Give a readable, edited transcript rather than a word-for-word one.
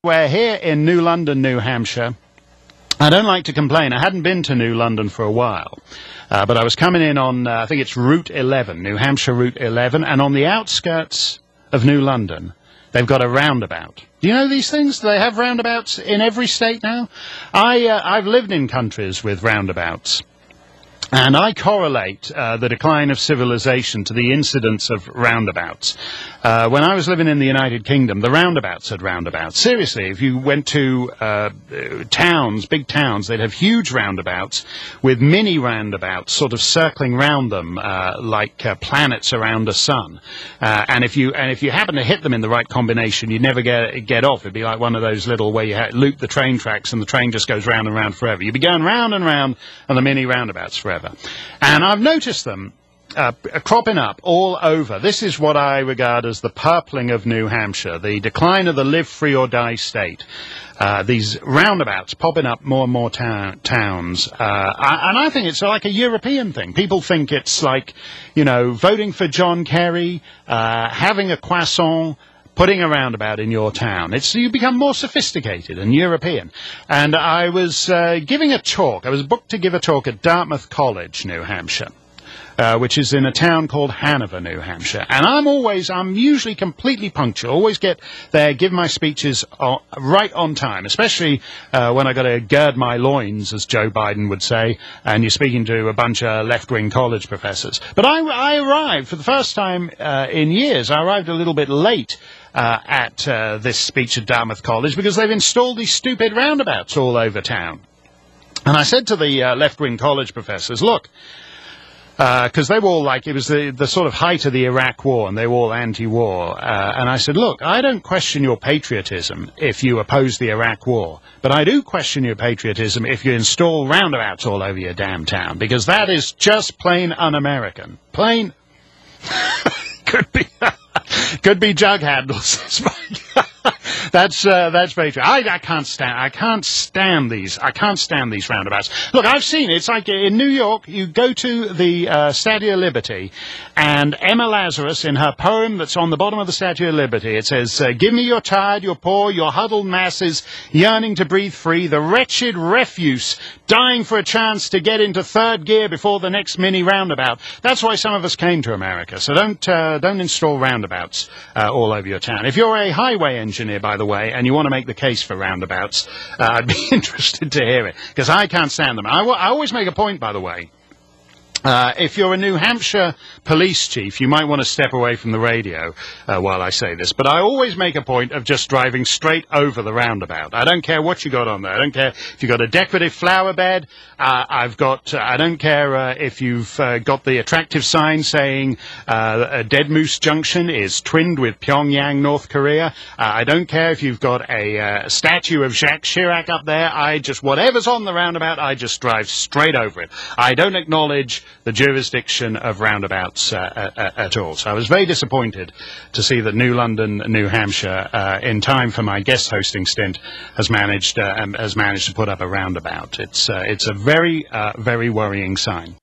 We're here in New London, New Hampshire. I don't like to complain. I hadn't been to New London for a while. But I was coming in on, I think it's Route 11, New Hampshire Route 11, and on the outskirts of New London, they've got a roundabout. Do you know these things? They have roundabouts in every state now. I've lived in countries with roundabouts. And I correlate the decline of civilization to the incidence of roundabouts. When I was living in the United Kingdom, the roundabouts had roundabouts. Seriously, if you went to towns, big towns, they'd have huge roundabouts with mini roundabouts sort of circling round them like planets around a sun. And if you happen to hit them in the right combination, you'd never get off. It'd be like one of those little where you loop the train tracks and the train just goes round and round forever. You'd be going round and round on the mini roundabouts forever. And I've noticed them cropping up all over. This is what I regard as the purpling of New Hampshire, the decline of the live free or die state. These roundabouts popping up more and more towns. And I think it's like a European thing. People think it's like, you know, voting for John Kerry, having a croissant, putting a roundabout in your town. You become more sophisticated and European. And I was giving a talk. I was booked to give a talk at Dartmouth College, New Hampshire, which is in a town called Hanover, New Hampshire. And I'm usually completely punctual. Always get there, give my speeches right on time, especially when I got to gird my loins, as Joe Biden would say, and you're speaking to a bunch of left-wing college professors. But I arrived, for the first time in years, I arrived a little bit late at this speech at Dartmouth College because they've installed these stupid roundabouts all over town. And I said to the left-wing college professors, look, because they were all like, it was the sort of height of the Iraq War, and they were all anti-war. And I said, look, I don't question your patriotism if you oppose the Iraq War, but I do question your patriotism if you install roundabouts all over your damn town, because that is just plain un-American. Plain... Could be jug handles. That's very true. I can't stand these roundabouts. Look, I've seen it. It's like in New York, you go to the Statue of Liberty, and Emma Lazarus, in her poem that's on the bottom of the Statue of Liberty, it says, give me your tired, your poor, your huddled masses, yearning to breathe free, the wretched refuse, dying for a chance to get into third gear before the next mini roundabout. That's why some of us came to America. So don't install roundabouts all over your town. If you're a highway engineer, by the way, and you want to make the case for roundabouts, I'd be interested to hear it, because I can't stand them. I always make a point, by the way. If you're a New Hampshire police chief, you might want to step away from the radio while I say this, but I always make a point of just driving straight over the roundabout. I don't care what you got on there. I don't care if you've got a decorative flower bed. I don't care if you've got the attractive sign saying Dead Moose Junction is twinned with Pyongyang, North Korea. I don't care if you've got a statue of Jacques Chirac up there. Whatever's on the roundabout, I just drive straight over it. I don't acknowledge the jurisdiction of roundabouts at all. So I was very disappointed to see that New London, New Hampshire, in time for my guest hosting stint, has managed to put up a roundabout. It's a very, very worrying sign.